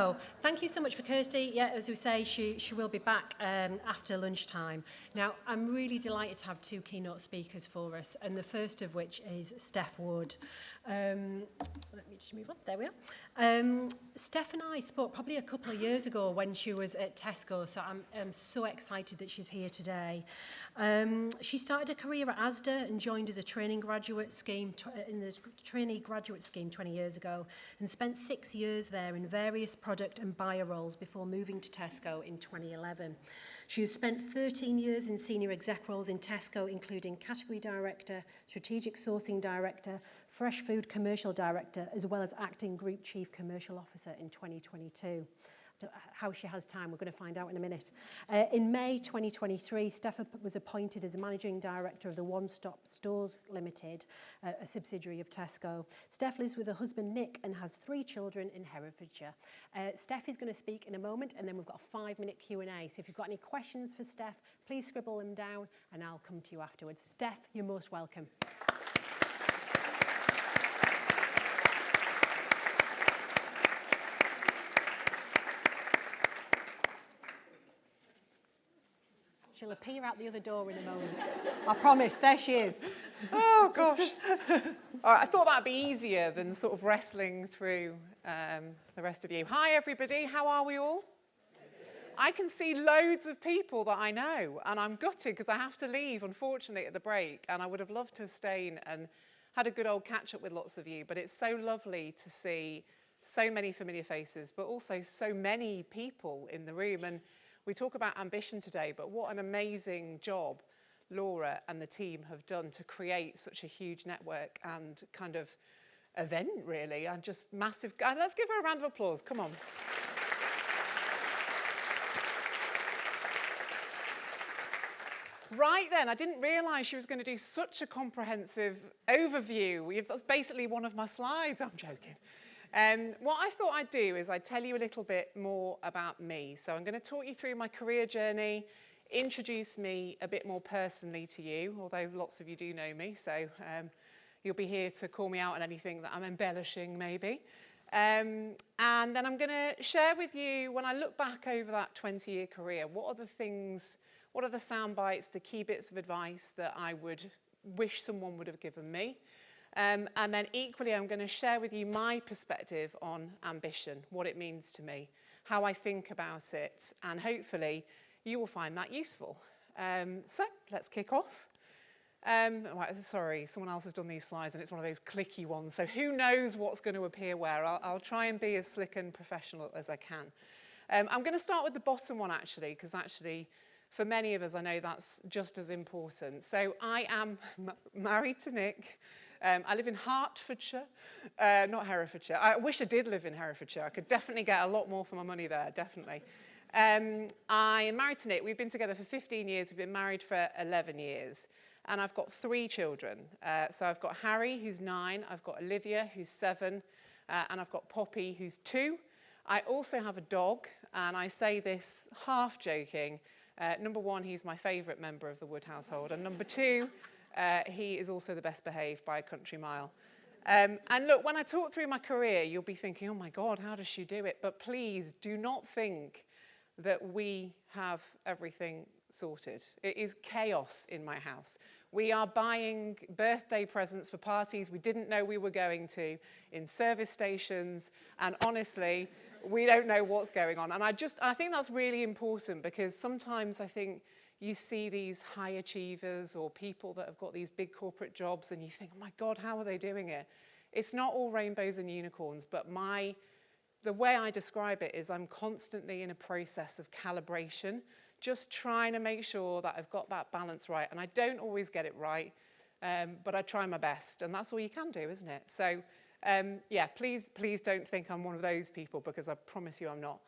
Oh, thank you so much for Kirsty. Yeah, as we say, she will be back after lunchtime. Now, I'm really delighted to have two keynote speakers for us, and the first of which is Steph Wood. Let me just move up. There we are. Steph and I spoke probably a couple of years ago when she was at Tesco, so I'm so excited that she's here today. She started a career at Asda and joined as a training graduate scheme in the trainee graduate scheme 20 years ago, and spent 6 years there in various product and buyer roles before moving to Tesco in 2011. She has spent 13 years in senior exec roles in Tesco, including category director, strategic sourcing director, fresh food commercial director, as well as acting group chief commercial officer in 2022. How she has time, we're going to find out in a minute. In May 2023, Steph was appointed as Managing Director of the One Stop Stores Limited, a subsidiary of Tesco. Steph lives with her husband Nick and has 3 children in Herefordshire. Steph is going to speak in a moment, and then we've got a 5-minute Q&A. So if you've got any questions for Steph, please scribble them down and I'll come to you afterwards. Steph, you're most welcome. She'll appear out the other door in a moment. I promise, there she is. Oh, gosh. All right, I thought that'd be easier than sort of wrestling through the rest of you. Hi, everybody. How are we all? I can see loads of people that I know, and I'm gutted because I have to leave, unfortunately, at the break, and I would have loved to have stayed and had a good old catch-up with lots of you, but it's so lovely to see so many familiar faces, but also so many people in the room. And we talk about ambition today, but what an amazing job Laura and the team have done to create such a huge network and kind of event, really, and just massive. Let's give her a round of applause. Come on. Right then, I didn't realise she was going to do such a comprehensive overview. That's basically one of my slides. I'm joking. What I thought I'd do is I'd tell you a little bit more about me. So I'm going to talk you through my career journey, introduce me a bit more personally to you, although lots of you do know me, so you'll be here to call me out on anything that I'm embellishing maybe. And then I'm going to share with you, when I look back over that 20-year career, what are the sound bites, the key bits of advice that I would wish someone would have given me. And then equally, I'm going to share with you my perspective on ambition, what it means to me, how I think about it, and hopefully you will find that useful. So let's kick off. Right, sorry, someone else has done these slides and it's one of those clicky ones, so who knows what's going to appear where. I'll try and be as slick and professional as I can. I'm going to start with the bottom one, actually, because actually for many of us, I know that's just as important. So I am married to Nick. I live in Hertfordshire, not Herefordshire. I wish I did live in Herefordshire. I could definitely get a lot more for my money there, definitely. I am married to Nick. We've been together for 15 years. We've been married for 11 years. And I've got 3 children. So I've got Harry, who's 9. I've got Olivia, who's 7. And I've got Poppy, who's 2. I also have a dog, and I say this half joking. Number 1, he's my favourite member of the Wood household. And number 2, he is also the best behaved by a country mile. And look, when I talk through my career, you'll be thinking, oh my God, how does she do it? But please do not think that we have everything sorted. It is chaos in my house. We are buying birthday presents for parties we didn't know we were going to, in service stations, and honestly, we don't know what's going on. And I think that's really important, because sometimes I think you see these high achievers or people that have got these big corporate jobs and you think, oh my God, how are they doing it? It's not all rainbows and unicorns, but the way I describe it is I'm constantly in a process of calibration, just trying to make sure that I've got that balance right. And I don't always get it right, but I try my best, and that's all you can do, isn't it? So yeah, please don't think I'm one of those people, because I promise you I'm not.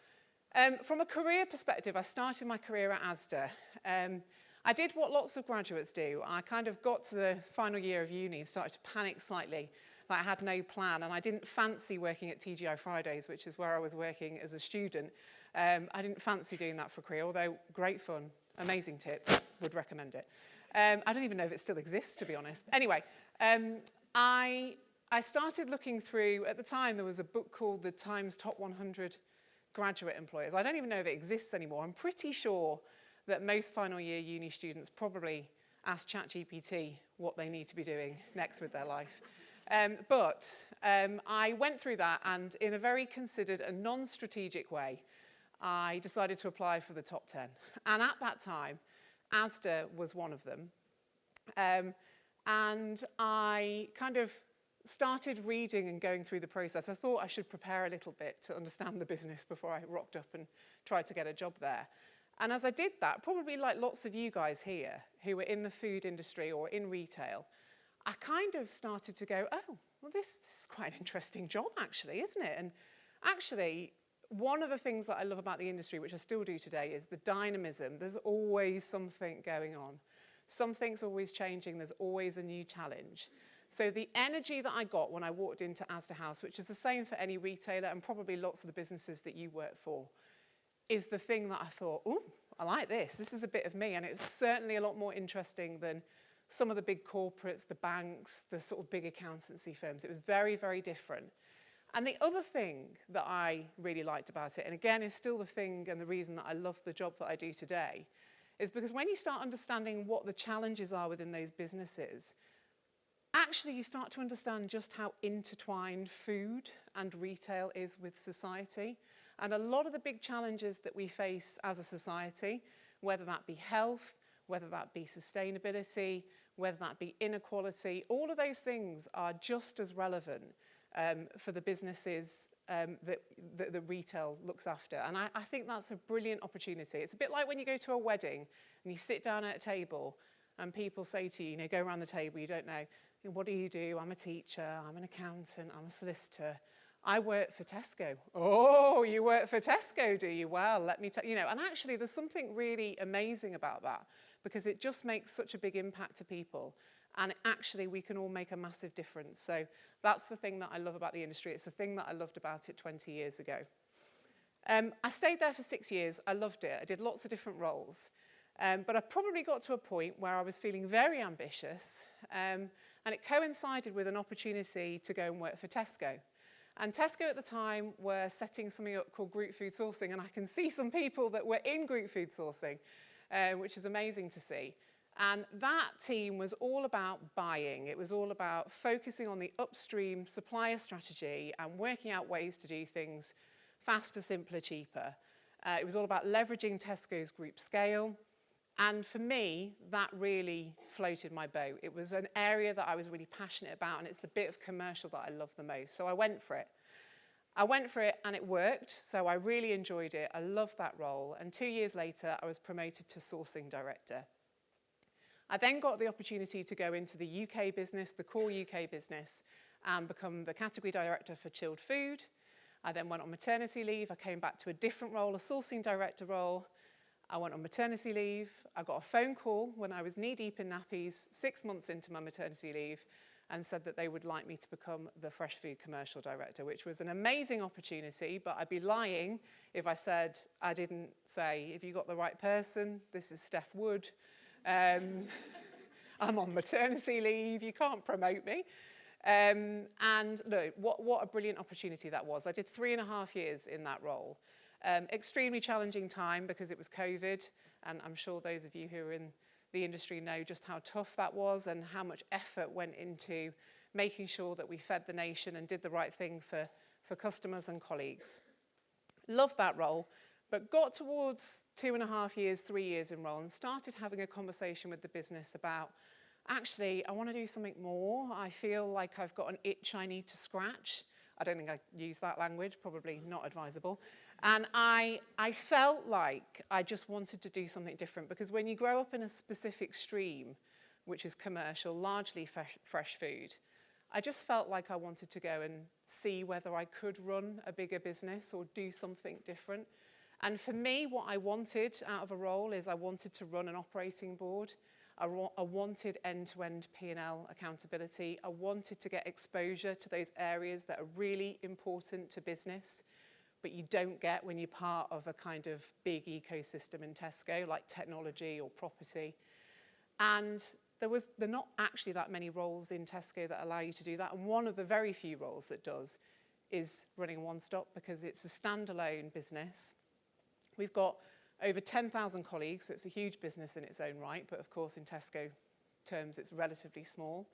From a career perspective, I started my career at Asda. I did what lots of graduates do. I kind of got to the final year of uni and started to panic slightly, that I had no plan, and I didn't fancy working at TGI Fridays, which is where I was working as a student. I didn't fancy doing that for a career, although great fun, amazing tips, would recommend it. I don't even know if it still exists, to be honest. Anyway, I started looking through, at the time there was a book called The Times Top 100 graduate employers. I don't even know if it exists anymore. I'm pretty sure that most final year uni students probably ask ChatGPT what they need to be doing next with their life. But I went through that, and in a very considered and non-strategic way, I decided to apply for the top 10. And at that time, Asda was one of them. And I kind of started reading and going through the process. I thought I should prepare a little bit to understand the business before I rocked up and tried to get a job there. And as I did that, probably like lots of you guys here who were in the food industry or in retail, I kind of started to go, oh, well, this is quite an interesting job actually, isn't it? And actually, one of the things that I love about the industry, which I still do today, is the dynamism. There's always something going on. Something's always changing. There's always a new challenge. So the energy that I got when I walked into Asda House, which is the same for any retailer and probably lots of the businesses that you work for, is the thing that I thought, oh, I like this. This is a bit of me. And it's certainly a lot more interesting than some of the big corporates, the banks, the sort of big accountancy firms. It was very, very different. And the other thing that I really liked about it, and again is still the thing and the reason that I love the job that I do today, is because when you start understanding what the challenges are within those businesses, actually you start to understand just how intertwined food and retail is with society. And a lot of the big challenges that we face as a society, whether that be health, whether that be sustainability, whether that be inequality, all of those things are just as relevant for the businesses that the retail looks after. And I think that's a brilliant opportunity. It's a bit like when you go to a wedding and you sit down at a table and people say to you, go around the table, you don't know, what do you do? I'm a teacher, I'm an accountant, I'm a solicitor. I work for Tesco. Oh, you work for Tesco, do you? Well, let me tell you, and actually there's something really amazing about that because it just makes such a big impact to people. And actually we can all make a massive difference. So that's the thing that I love about the industry. It's the thing that I loved about it 20 years ago. I stayed there for 6 years. I loved it. I did lots of different roles. But I probably got to a point where I was feeling very ambitious. And it coincided with an opportunity to go and work for Tesco. And Tesco at the time were setting something up called group food sourcing. And I can see some people that were in group food sourcing, which is amazing to see. And that team was all about buying. It was all about focusing on the upstream supplier strategy and working out ways to do things faster, simpler, cheaper. It was all about leveraging Tesco's group scale. And for me, that really floated my boat. It was an area that I was really passionate about, and it's the bit of commercial that I love the most. So I went for it. I went for it and it worked, so I really enjoyed it. I loved that role. And 2 years later, I was promoted to sourcing director. I then got the opportunity to go into the UK business, the core UK business, and become the category director for chilled food. I then went on maternity leave. I came back to a different role, a sourcing director role. I went on maternity leave. I got a phone call when I was knee-deep in nappies, 6 months into my maternity leave, and said that they would like me to become the fresh food commercial director, which was an amazing opportunity, but I'd be lying if I said I didn't say, if you got the right person, this is Steph Wood. I'm on maternity leave, you can't promote me. And look, what a brilliant opportunity that was. I did 3.5 years in that role. Extremely challenging time because it was COVID, and I'm sure those of you who are in the industry know just how tough that was and how much effort went into making sure that we fed the nation and did the right thing for customers and colleagues. Loved that role, but got towards 2.5 years, 3 years in role and started having a conversation with the business about, actually, I want to do something more. I feel like I've got an itch I need to scratch. I don't think I use that language, probably not advisable. And I felt like I just wanted to do something different because when you grow up in a specific stream, which is commercial, largely fresh food, I just felt like I wanted to go and see whether I could run a bigger business or do something different. And for me, what I wanted out of a role is I wanted to run an operating board. I wanted end-to-end P&L accountability. I wanted to get exposure to those areas that are really important to business, but you don't get when you're part of a kind of big ecosystem in Tesco, like technology or property. And there are not actually that many roles in Tesco that allow you to do that. And one of the very few roles that does is running One Stop because it's a standalone business. We've got over 10,000 colleagues, so it's a huge business in its own right, but of course in Tesco terms it's relatively small.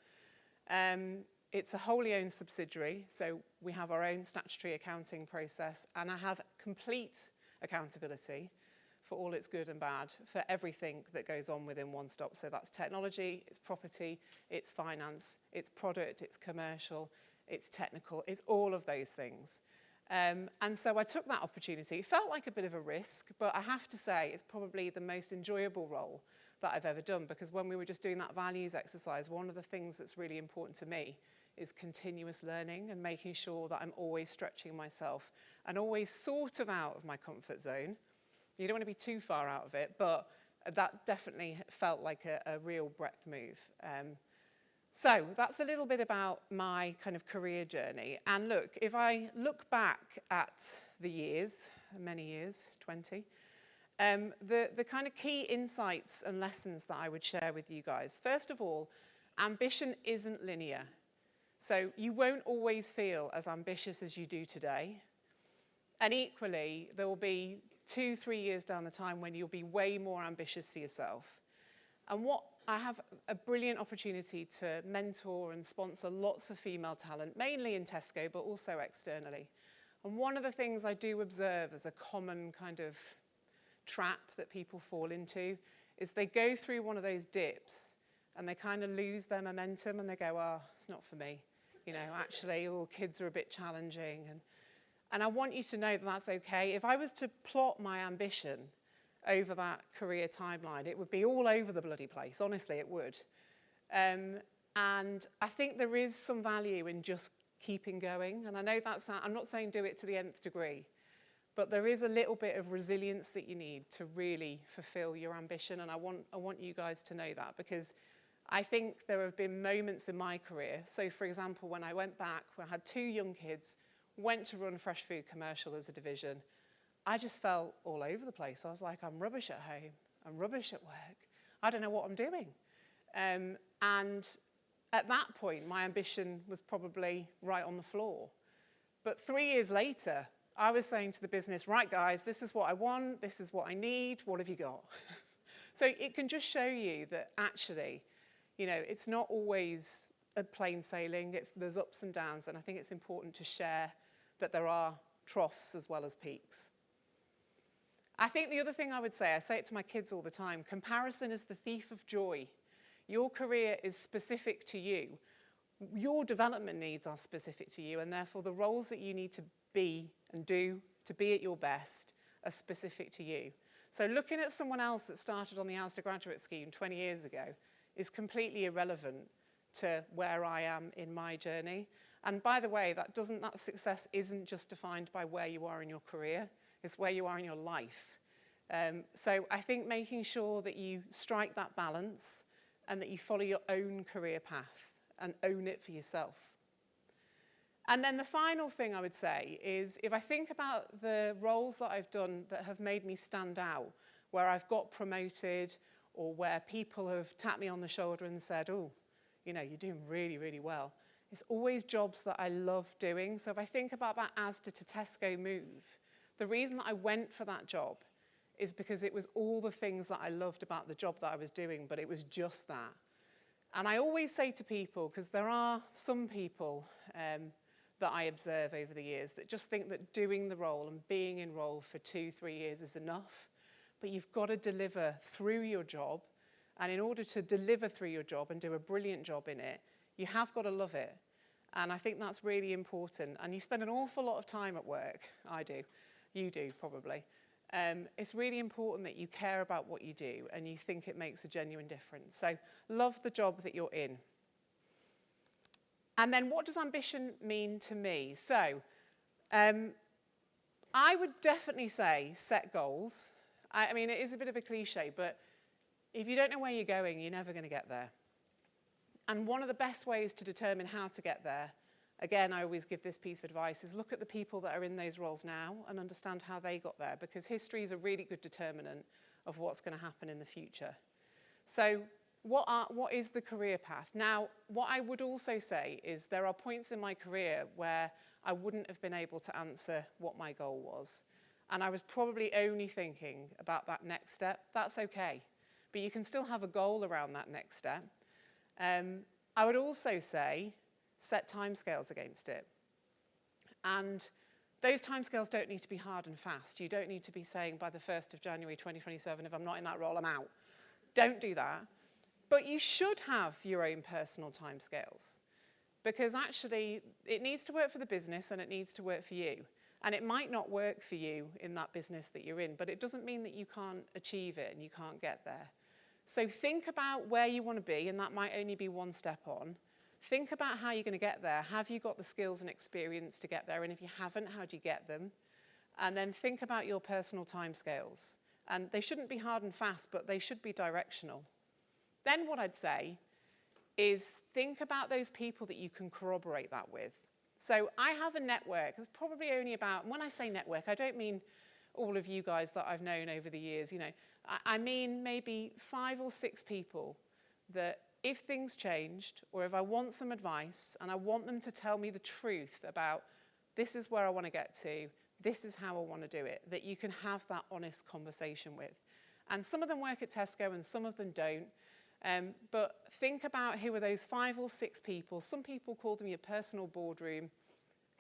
It's a wholly owned subsidiary, so we have our own statutory accounting process, and I have complete accountability for all its good and bad, for everything that goes on within One Stop. So that's technology, it's property, it's finance, it's product, it's commercial, it's technical, it's all of those things. And so I took that opportunity. It felt like a bit of a risk, but I have to say it's probably the most enjoyable role that I've ever done, because when we were just doing that values exercise, one of the things that's really important to me is continuous learning and making sure that I'm always stretching myself and always sort of out of my comfort zone. You don't want to be too far out of it, but that definitely felt like a real breadth move. So that's a little bit about my kind of career journey. And look, if I look back at the years, many years, 20, the kind of key insights and lessons that I would share with you guys. First of all, ambition isn't linear. So you won't always feel as ambitious as you do today. And equally, there will be 2-3 years down the time when you'll be way more ambitious for yourself. And what I have a brilliant opportunity to mentor and sponsor lots of female talent, mainly in Tesco, but also externally. And one of the things I do observe as a common kind of trap that people fall into is they go through one of those dips and they kind of lose their momentum and they go, oh, it's not for me. You know, actually, all kids are a bit challenging. And I want you to know that that's okay. If I was to plot my ambition over that career timeline, it would be all over the bloody place. Honestly, it would. And I think there is some value in just keeping going. And I know that's, I'm not saying do it to the nth degree, but there is a little bit of resilience that you need to really fulfill your ambition. And I want you guys to know that, because I think there have been moments in my career. So for example, when I went back, when I had 2 young kids, went to run fresh food commercial as a division, I just felt all over the place. I was like, I'm rubbish at home, I'm rubbish at work, I don't know what I'm doing. And at that point, my ambition was probably right on the floor. But 3 years later, I was saying to the business, right guys, this is what I want, this is what I need, what have you got? So it can just show you that actually, you know, it's not always a plain sailing, there's ups and downs, and I think it's important to share that there are troughs as well as peaks. I think the other thing I would say, I say it to my kids all the time, comparison is the thief of joy. Your career is specific to you. Your development needs are specific to you, and therefore the roles that you need to be and do to be at your best are specific to you. So looking at someone else that started on the Asda graduate scheme 20 years ago is completely irrelevant to where I am in my journey. And by the way, that success isn't just defined by where you are in your career, it's where you are in your life. So I think making sure that you strike that balance and that you follow your own career path and own it for yourself. And then the final thing I would say is, if I think about the roles that I've done that have made me stand out, where I've got promoted or where people have tapped me on the shoulder and said, oh, you know, you're doing really, really well. It's always jobs that I love doing. So if I think about that Asda to Tesco move, the reason that I went for that job is because it was all the things that I loved about the job that I was doing, but it was just that. And I always say to people, because there are some people that I observe over the years that just think that doing the role and being in role for 2-3 years is enough. But you've got to deliver through your job. And in order to deliver through your job and do a brilliant job in it, you have got to love it. And I think that's really important. And you spend an awful lot of time at work. I do. You do, probably. It's really important that you care about what you do and you think it makes a genuine difference. So love the job that you're in. And then what does ambition mean to me? So I would definitely say set goals. I mean, it is a bit of a cliche, but if you don't know where you're going, you're never going to get there. And one of the best ways to determine how to get there, again, I always give this piece of advice, is look at the people that are in those roles now and understand how they got there, because history is a really good determinant of what's going to happen in the future. So what is the career path? Now, what I would also say is there are points in my career where I wouldn't have been able to answer what my goal was. And I was probably only thinking about that next step. That's okay, but you can still have a goal around that next step. I would also say, set timescales against it. And those timescales don't need to be hard and fast. You don't need to be saying by the 1st of January 2027, if I'm not in that role, I'm out. Don't do that. But you should have your own personal timescales, because actually it needs to work for the business and it needs to work for you. And it might not work for you in that business that you're in, but it doesn't mean that you can't achieve it and you can't get there. So think about where you want to be, and that might only be one step on. Think about how you're going to get there. Have you got the skills and experience to get there? And if you haven't, how do you get them? And then think about your personal timescales. And they shouldn't be hard and fast, but they should be directional. Then what I'd say is think about those people that you can corroborate that with. So I have a network. It's probably only about, when I say network, I don't mean all of you guys that I've known over the years. You know, I mean maybe 5 or 6 people that if things changed, or if I want some advice and I want them to tell me the truth about this is where I want to get to, this is how I want to do it, that you can have that honest conversation with. And some of them work at Tesco and some of them don't. But think about who are those 5 or 6 people. Some people call them your personal boardroom.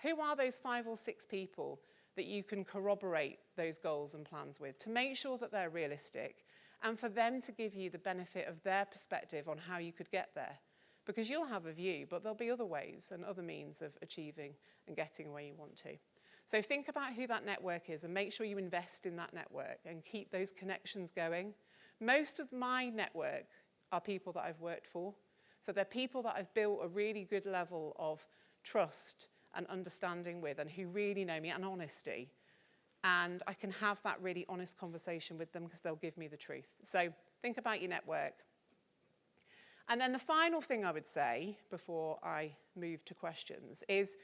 Who are those 5 or 6 people that you can corroborate those goals and plans with to make sure that they're realistic, and for them to give you the benefit of their perspective on how you could get there? Because you'll have a view, but there'll be other ways and other means of achieving and getting where you want to. So think about who that network is and make sure you invest in that network and keep those connections going. Most of my network are people that I've worked for. So they're people that I've built a really good level of trust and understanding with, and who really know me, and honesty. And I can have that really honest conversation with them because they'll give me the truth. So think about your network. And then the final thing I would say before I move to questions is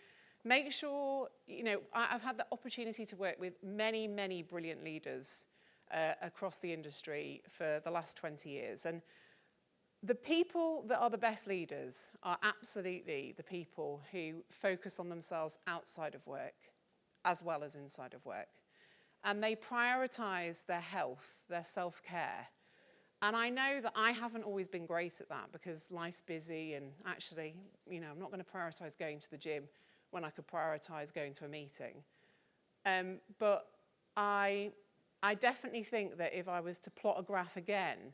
make sure, you know, I've had the opportunity to work with many, many brilliant leaders across the industry for the last 20 years. And the people that are the best leaders are absolutely the people who focus on themselves outside of work as well as inside of work. And they prioritize their health, their self-care. And I know that I haven't always been great at that because life's busy, and actually, you know, I'm not going to prioritize going to the gym when I could prioritize going to a meeting. But I definitely think that if I was to plot a graph again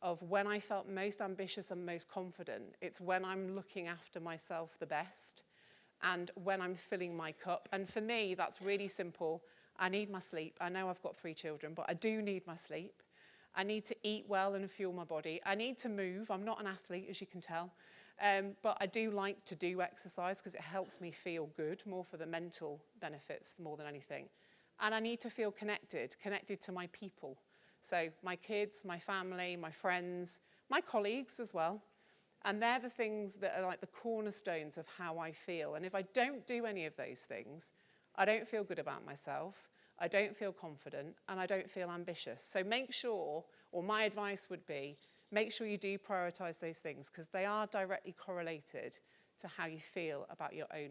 of when I felt most ambitious and most confident, it's when I'm looking after myself the best and when I'm filling my cup. And for me, that's really simple. I need my sleep. I know I've got 3 children, but I do need my sleep. I need to eat well and fuel my body. I need to move. I'm not an athlete, as you can tell. But I do like to do exercise because it helps me feel good, more for the mental benefits more than anything. And I need to feel connected to my people. So my kids, my family, my friends, my colleagues as well. And they're the things that are like the cornerstones of how I feel. And if I don't do any of those things, I don't feel good about myself, I don't feel confident, and I don't feel ambitious. So make sure, or my advice would be, make sure you do prioritize those things because they are directly correlated to how you feel about your own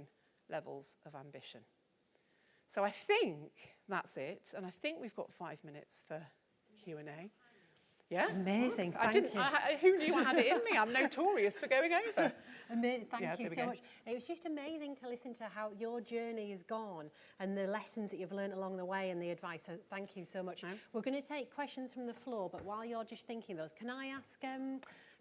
levels of ambition. So I think that's it. And I think we've got 5 minutes for Q&A. Yeah? Amazing, Thank you. Who knew I had it in me? I'm notorious for going over. Thank you so much. It was just amazing to listen to how your journey has gone and the lessons that you've learned along the way and the advice. So thank you so much. No. We're going to take questions from the floor, but while you're just thinking those, can I ask...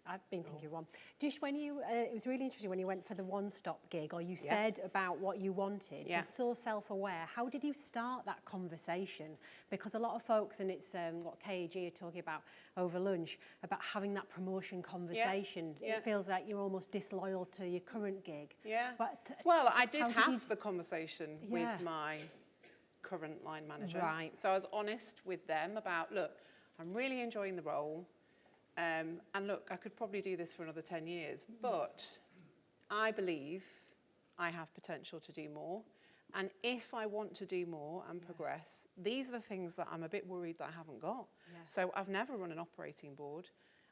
I've been thinking one. Just when you, it was really interesting when you went for the one-stop gig, or you said about what you wanted. You're so self-aware. How did you start that conversation? Because a lot of folks, and it's what KAG are talking about over lunch, about having that promotion conversation. It feels like you're almost disloyal to your current gig. But well, I did have the conversation with my current line manager. Right. So I was honest with them about, look, I'm really enjoying the role. And look, I could probably do this for another 10 years, but I believe I have potential to do more. And if I want to do more and progress, these are the things that I'm a bit worried that I haven't got. So I've never run an operating board.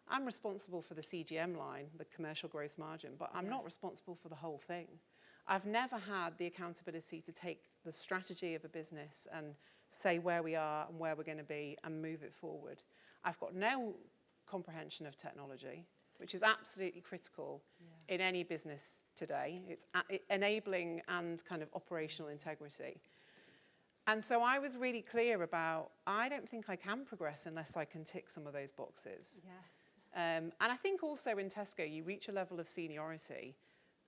I'm responsible for the CGM line, the commercial gross margin, but I'm not responsible for the whole thing. I've never had the accountability to take the strategy of a business and say where we are and where we're going to be and move it forward. I've got no comprehension of technology, which is absolutely critical in any business today. It's enabling and kind of operational integrity. And so I was really clear about, I don't think I can progress unless I can tick some of those boxes. And I think also in Tesco, you reach a level of seniority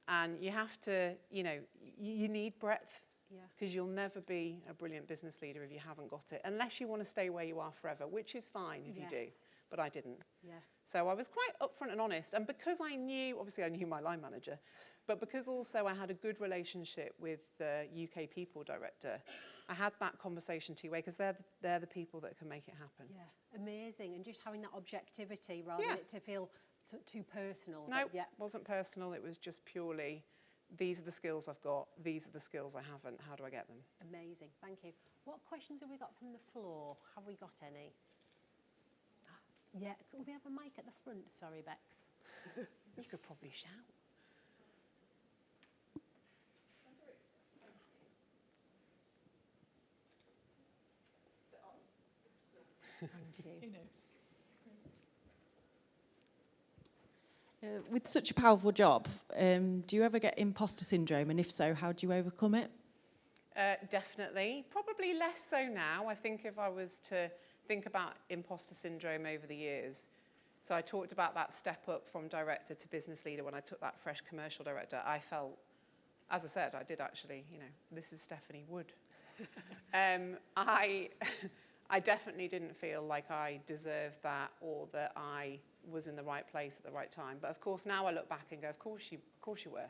and you have to, you need breadth, because you'll never be a brilliant business leader if you haven't got it, unless you want to stay where you are forever, which is fine if you do, but I didn't. So I was quite upfront and honest, and because I knew, obviously I knew my line manager, but because also I had a good relationship with the UK people director, I had that conversation two-way, because they're the people that can make it happen. Amazing, and just having that objectivity rather than it to feel too personal. No, it wasn't personal, it was just purely, these are the skills I've got, these are the skills I haven't, how do I get them? Amazing, thank you. What questions have we got from the floor? Have we got any? Yeah, could we have a mic at the front? Sorry, Bex. You could probably shout. Is it on? Thank you. Who knows? With such a powerful job, do you ever get imposter syndrome? And if so, how do you overcome it? Definitely. Probably less so now. I think if I was to think about imposter syndrome over the years, so I talked about that step up from director to business leader when I took that fresh commercial director. I felt, as I said, I did actually, this is Stephanie Wood. I definitely didn't feel like I deserved that or that I was in the right place at the right time. But of course, now I look back and go, of course you were.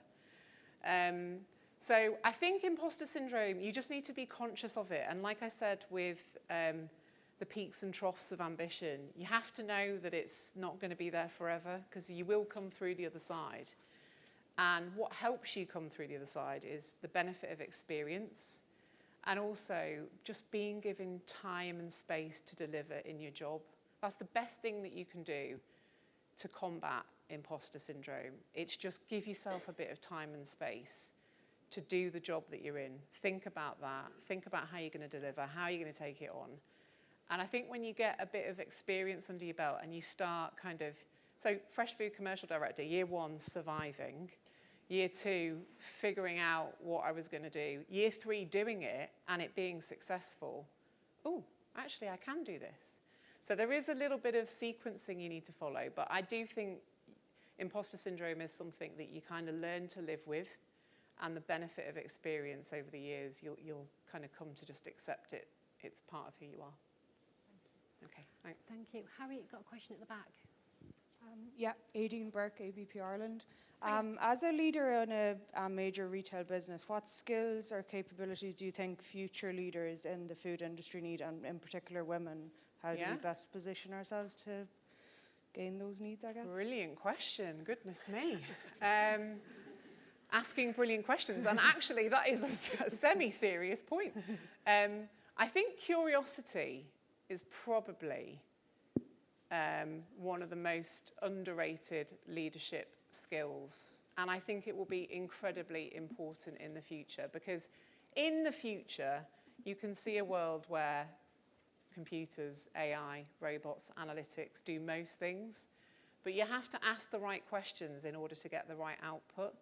So I think imposter syndrome, you just need to be conscious of it. And like I said, with the peaks and troughs of ambition, you have to know that it's not going to be there forever, because you will come through the other side. And what helps you come through the other side is the benefit of experience, and also just being given time and space to deliver in your job. That's the best thing that you can do to combat imposter syndrome. It's just give yourself a bit of time and space to do the job that you're in. Think about that. Think about how you're going to deliver, how you're going to take it on. And I think when you get a bit of experience under your belt and you start so Fresh Food Commercial Director, year 1, surviving. Year 2, figuring out what I was going to do. Year 3, doing it and it being successful. Oh, actually, I can do this. So there is a little bit of sequencing you need to follow, but I do think imposter syndrome is something that you kind of learn to live with, and the benefit of experience over the years, you'll kind of come to just accept it. It's part of who you are. Okay, thanks. Thank you. Harriet, got a question at the back. Aideen Burke, ABP Ireland. As a leader in a major retail business, what skills or capabilities do you think future leaders in the food industry need, and in particular women? How do we best position ourselves to gain those needs, I guess? Brilliant question, goodness me. Asking brilliant questions, and actually that is a semi-serious point. I think curiosity is probably one of the most underrated leadership skills, and I think it will be incredibly important in the future, because in the future you can see a world where computers, AI, robots, analytics do most things, but you have to ask the right questions in order to get the right output.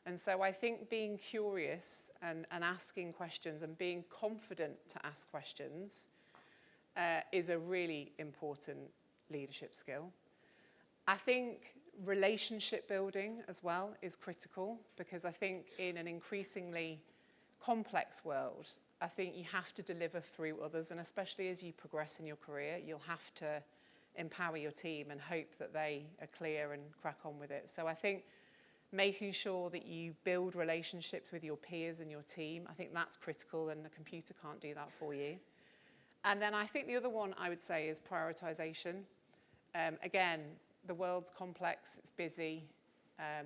And so I think being curious and asking questions and being confident to ask questions is a really important leadership skill. I think relationship building as well is critical, because I think in an increasingly complex world, I think you have to deliver through others, and especially as you progress in your career, you'll have to empower your team and hope that they are clear and crack on with it. So I think making sure that you build relationships with your peers and your team, I think that's critical, and the computer can't do that for you. And then I think the other one I would say is prioritization. Again, the world's complex, it's busy,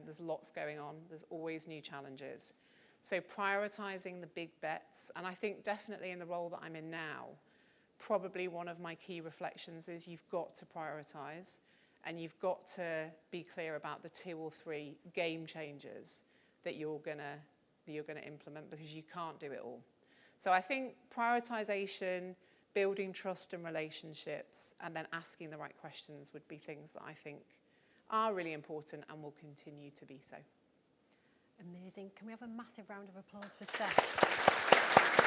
there's lots going on, there's always new challenges. So prioritizing the big bets, and I think definitely in the role that I'm in now, probably one of my key reflections is you've got to prioritize, and you've got to be clear about the 2 or 3 game changers that you're going to that you're going to implement, because you can't do it all. So I think prioritisation, building trust and relationships, and then asking the right questions would be things that I think are really important and will continue to be so. Amazing. Can we have a massive round of applause for Steph?